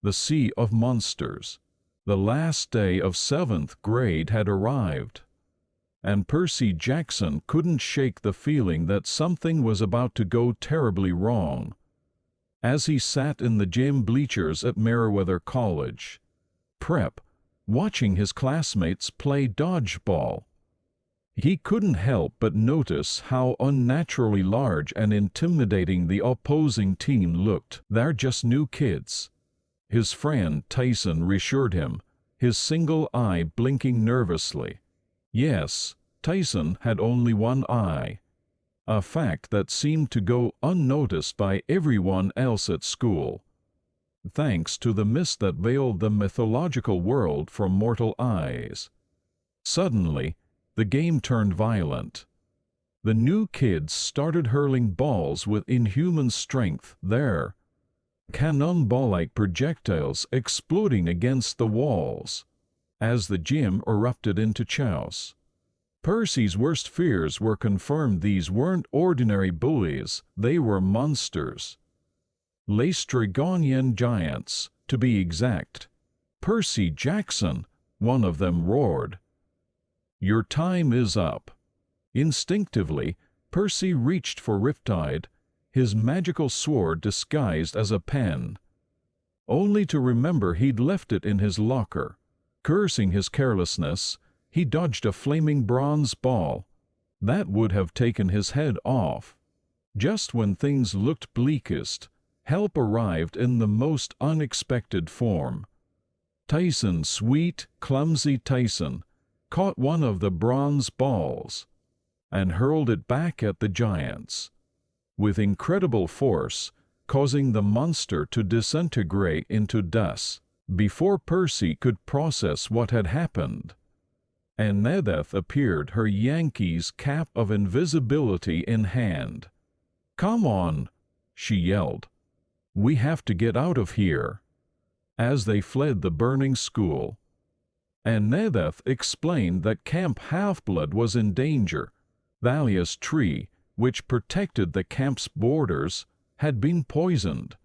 the Sea of Monsters. The last day of 7th grade had arrived, and Percy Jackson couldn't shake the feeling that something was about to go terribly wrong. As he sat in the gym bleachers at Meriwether College Prep, watching his classmates play dodgeball, he couldn't help but notice how unnaturally large and intimidating the opposing team looked. "They're just new kids," his friend Tyson reassured him, his single eye blinking nervously. Yes, Tyson had only one eye, a fact that seemed to go unnoticed by everyone else at school, thanks to the mist that veiled the mythological world from mortal eyes. Suddenly, the game turned violent. The new kids started hurling balls with inhuman strength, their cannonball-like projectiles exploding against the walls as the gym erupted into chaos. Percy's worst fears were confirmed. These weren't ordinary bullies, they were monsters. Laestrygonian giants, to be exact. "Percy Jackson," one of them roared. "Your time is up." Instinctively, Percy reached for Riptide, his magical sword disguised as a pen, only to remember he'd left it in his locker. Cursing his carelessness, he dodged a flaming bronze ball that would have taken his head off. Just when things looked bleakest, help arrived in the most unexpected form. Tyson, sweet, clumsy Tyson, caught one of the bronze balls and hurled it back at the giants with incredible force, causing the monster to disintegrate into dust. Before Percy could process what had happened, Annabeth appeared, her Yankees cap of invisibility in hand. "Come on," she yelled. "We have to get out of here." As they fled the burning school, Annabeth explained that Camp Half-Blood was in danger. Thalia's tree, which protected the camp's borders, had been poisoned.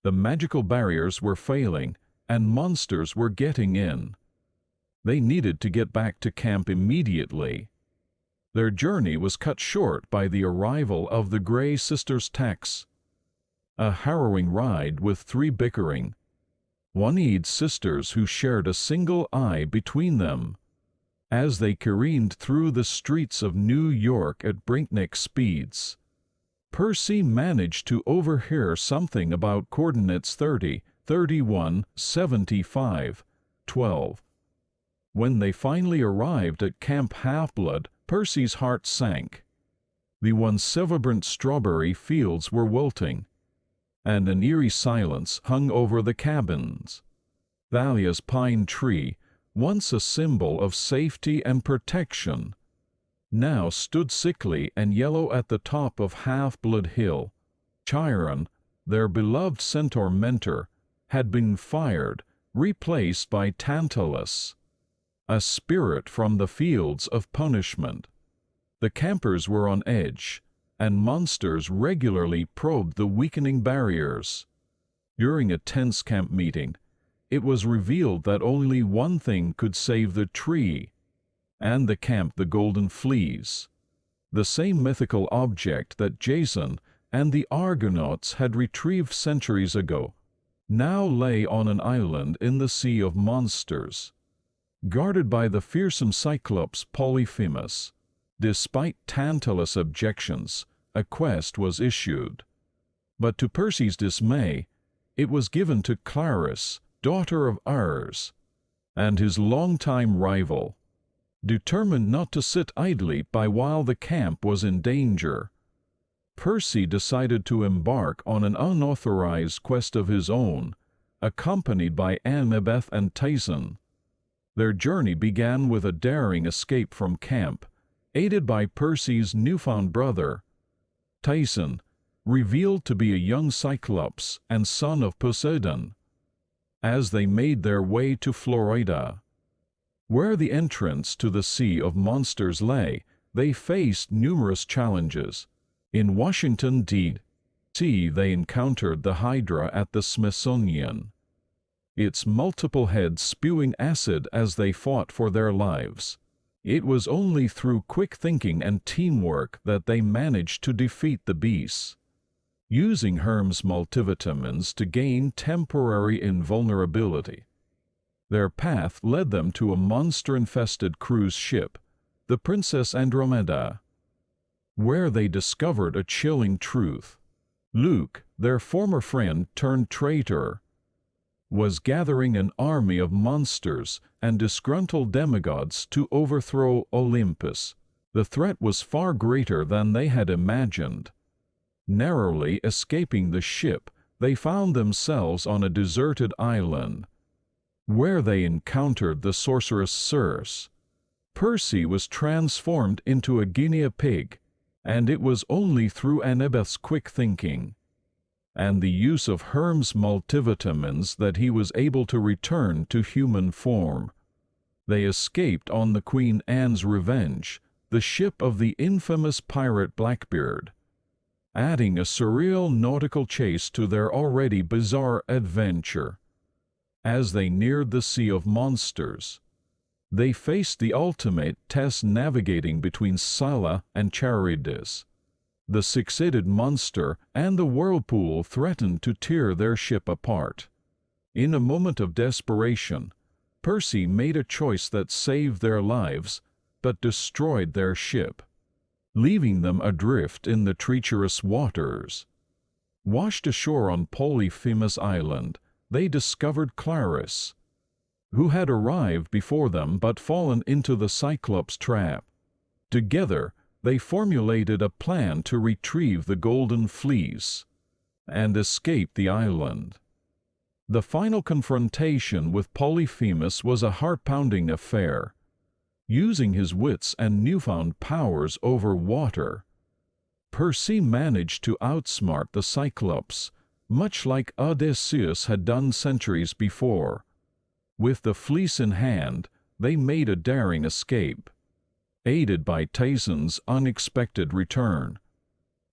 The magical barriers were failing, and monsters were getting in. They needed to get back to camp immediately. Their journey was cut short by the arrival of the Grey Sisters' tax, a harrowing ride with 3 bickering, one-eyed sisters who shared a single eye between them. As they careened through the streets of New York at breakneck speeds, Percy managed to overhear something about coordinates 30, 31, 75, 12. When they finally arrived at Camp Half-Blood, Percy's heart sank. The once vibrant strawberry fields were wilting, and an eerie silence hung over the cabins. Thalia's pine tree, once a symbol of safety and protection, now stood sickly and yellow at the top of Half-Blood Hill. Chiron, their beloved centaur mentor, had been fired, replaced by Tantalus, a spirit from the fields of punishment. The campers were on edge, and monsters regularly probed the weakening barriers. During a tense camp meeting, it was revealed that only one thing could save the tree and the camp: the golden fleece. The same mythical object that Jason and the Argonauts had retrieved centuries ago now lay on an island in the Sea of Monsters, guarded by the fearsome Cyclops Polyphemus. Despite Tantalus' objections, a quest was issued. But to Percy's dismay, it was given to Clarus, daughter of Ars, and his longtime rival. Determined not to sit idly by while the camp was in danger, Percy decided to embark on an unauthorized quest of his own, accompanied by Annabeth and Tyson. Their journey began with a daring escape from camp, aided by Percy's newfound brother, Tyson, revealed to be a young Cyclops and son of Poseidon. As they made their way to Florida, where the entrance to the Sea of Monsters lay, they faced numerous challenges. In Washington, D.C., they encountered the Hydra at the Smithsonian, its multiple heads spewing acid as they fought for their lives. It was only through quick thinking and teamwork that they managed to defeat the beasts. Using Herm's multivitamins to gain temporary invulnerability, their path led them to a monster-infested cruise ship, the Princess Andromeda, where they discovered a chilling truth. Luke, their former friend turned traitor, was gathering an army of monsters and disgruntled demigods to overthrow Olympus. The threat was far greater than they had imagined. Narrowly escaping the ship, they found themselves on a deserted island, where they encountered the sorceress Circe. Percy was transformed into a guinea pig, and it was only through Annabeth's quick thinking and the use of Herm's multivitamins that he was able to return to human form. They escaped on the Queen Anne's Revenge, the ship of the infamous pirate Blackbeard, adding a surreal nautical chase to their already bizarre adventure. As they neared the Sea of Monsters, they faced the ultimate test, navigating between Scylla and Charybdis. The six-headed monster and the whirlpool threatened to tear their ship apart. In a moment of desperation, Percy made a choice that saved their lives but destroyed their ship, leaving them adrift in the treacherous waters. Washed ashore on Polyphemus Island, they discovered Clarisse, who had arrived before them but fallen into the Cyclops' trap. Together, they formulated a plan to retrieve the Golden Fleece and escape the island. The final confrontation with Polyphemus was a heart-pounding affair. Using his wits and newfound powers over water, Percy managed to outsmart the Cyclops, much like Odysseus had done centuries before. With the fleece in hand, they made a daring escape, aided by Tyson's unexpected return.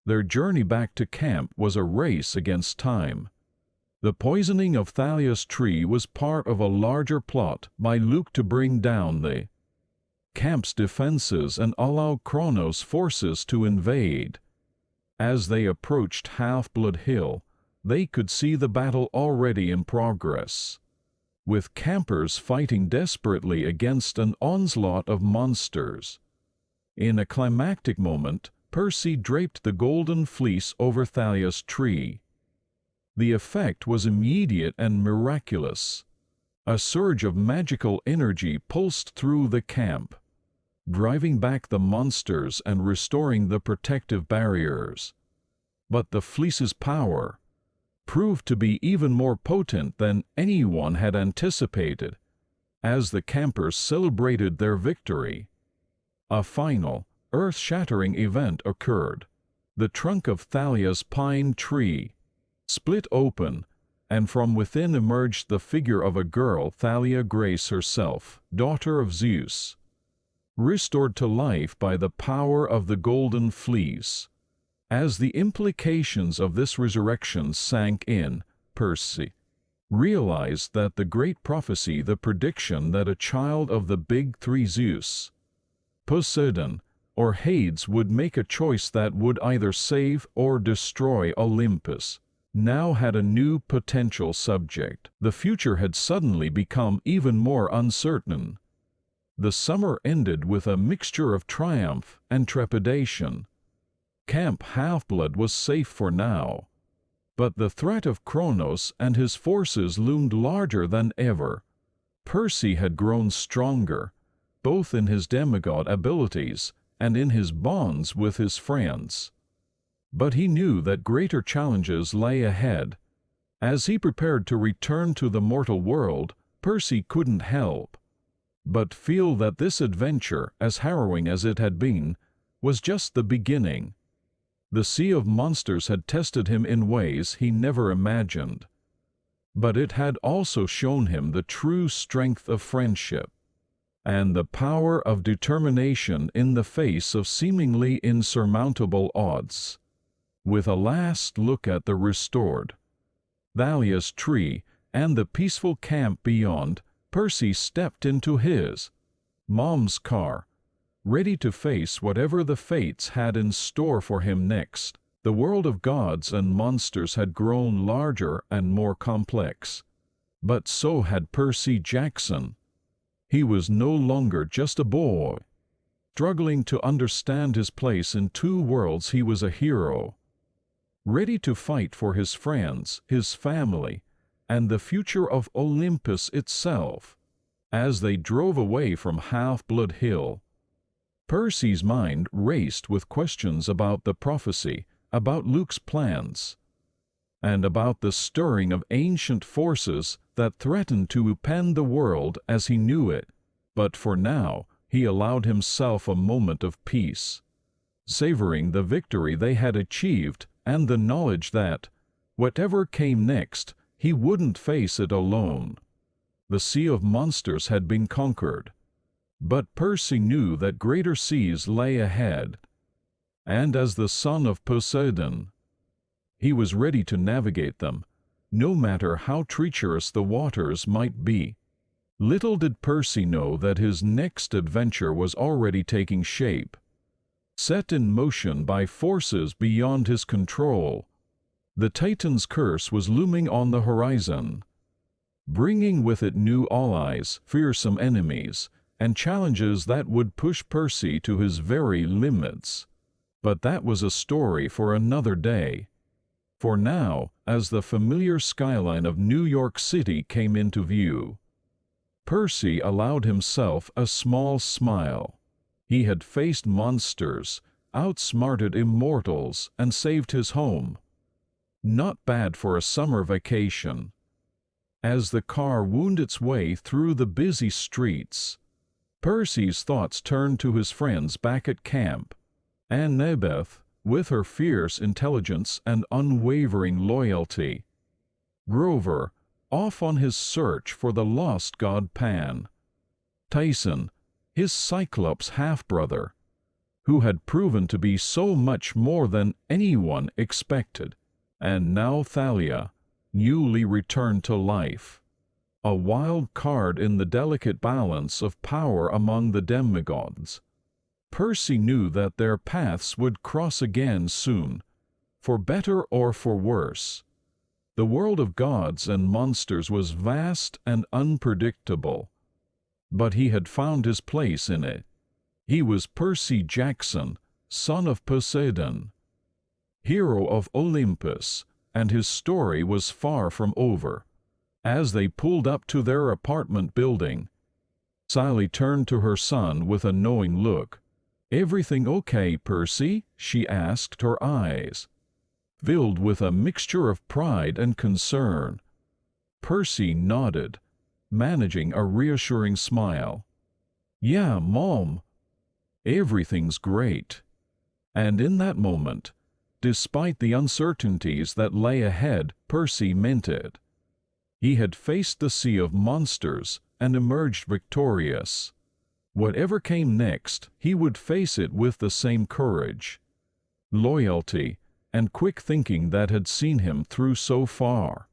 Their journey back to camp was a race against time. The poisoning of Thalia's tree was part of a larger plot by Luke to bring down the camp's defenses and allow Kronos' forces to invade. As they approached Half-Blood Hill, they could see the battle already in progress, with campers fighting desperately against an onslaught of monsters. In a climactic moment, Percy draped the Golden Fleece over Thalia's tree. The effect was immediate and miraculous. A surge of magical energy pulsed through the camp, driving back the monsters and restoring the protective barriers. But the fleece's power proved to be even more potent than anyone had anticipated. As the campers celebrated their victory, a final, earth-shattering event occurred. The trunk of Thalia's pine tree split open, and from within emerged the figure of a girl, Thalia Grace herself, daughter of Zeus, restored to life by the power of the Golden Fleece. As the implications of this resurrection sank in, Percy realized that the great prophecy, the prediction that a child of the big three, Zeus, Poseidon, or Hades, would make a choice that would either save or destroy Olympus, now had a new potential subject. The future had suddenly become even more uncertain. The summer ended with a mixture of triumph and trepidation. Camp Half-Blood was safe for now, but the threat of Kronos and his forces loomed larger than ever. Percy had grown stronger, both in his demigod abilities and in his bonds with his friends. But he knew that greater challenges lay ahead. As he prepared to return to the mortal world, Percy couldn't help but feel that this adventure, as harrowing as it had been, was just the beginning. The Sea of Monsters had tested him in ways he never imagined, but it had also shown him the true strength of friendship and the power of determination in the face of seemingly insurmountable odds. With a last look at the restored Thalia's tree and the peaceful camp beyond, Percy stepped into his mom's car, ready to face whatever the fates had in store for him next. The world of gods and monsters had grown larger and more complex. But so had Percy Jackson. He was no longer just a boy. Struggling to understand his place in two worlds, he was a hero, ready to fight for his friends, his family, and the future of Olympus itself. As they drove away from Half-Blood Hill, Percy's mind raced with questions about the prophecy, about Luke's plans, and about the stirring of ancient forces that threatened to upend the world as he knew it. But for now, he allowed himself a moment of peace, savoring the victory they had achieved and the knowledge that, whatever came next, he wouldn't face it alone. The Sea of Monsters had been conquered, but Percy knew that greater seas lay ahead, and as the son of Poseidon, he was ready to navigate them, no matter how treacherous the waters might be. Little did Percy know that his next adventure was already taking shape, set in motion by forces beyond his control. The Titan's curse was looming on the horizon, bringing with it new allies, fearsome enemies, and challenges that would push Percy to his very limits. But that was a story for another day. For now, as the familiar skyline of New York City came into view, Percy allowed himself a small smile. He had faced monsters, outsmarted immortals, and saved his home. Not bad for a summer vacation. As the car wound its way through the busy streets, Percy's thoughts turned to his friends back at camp. Annabeth, with her fierce intelligence and unwavering loyalty. Grover, off on his search for the lost god Pan. Tyson, his Cyclops half-brother, who had proven to be so much more than anyone expected. And now Thalia, newly returned to life. A wild card in the delicate balance of power among the demigods. Percy knew that their paths would cross again soon, for better or for worse. The world of gods and monsters was vast and unpredictable, but he had found his place in it. He was Percy Jackson, son of Poseidon, hero of Olympus, and his story was far from over. As they pulled up to their apartment building, Sally turned to her son with a knowing look. "Everything okay, Percy?" she asked, her eyes filled with a mixture of pride and concern. Percy nodded, managing a reassuring smile. "Yeah, Mom. Everything's great." And in that moment, despite the uncertainties that lay ahead, Percy meant it. He had faced the Sea of Monsters and emerged victorious. Whatever came next, he would face it with the same courage, loyalty, and quick thinking that had seen him through so far.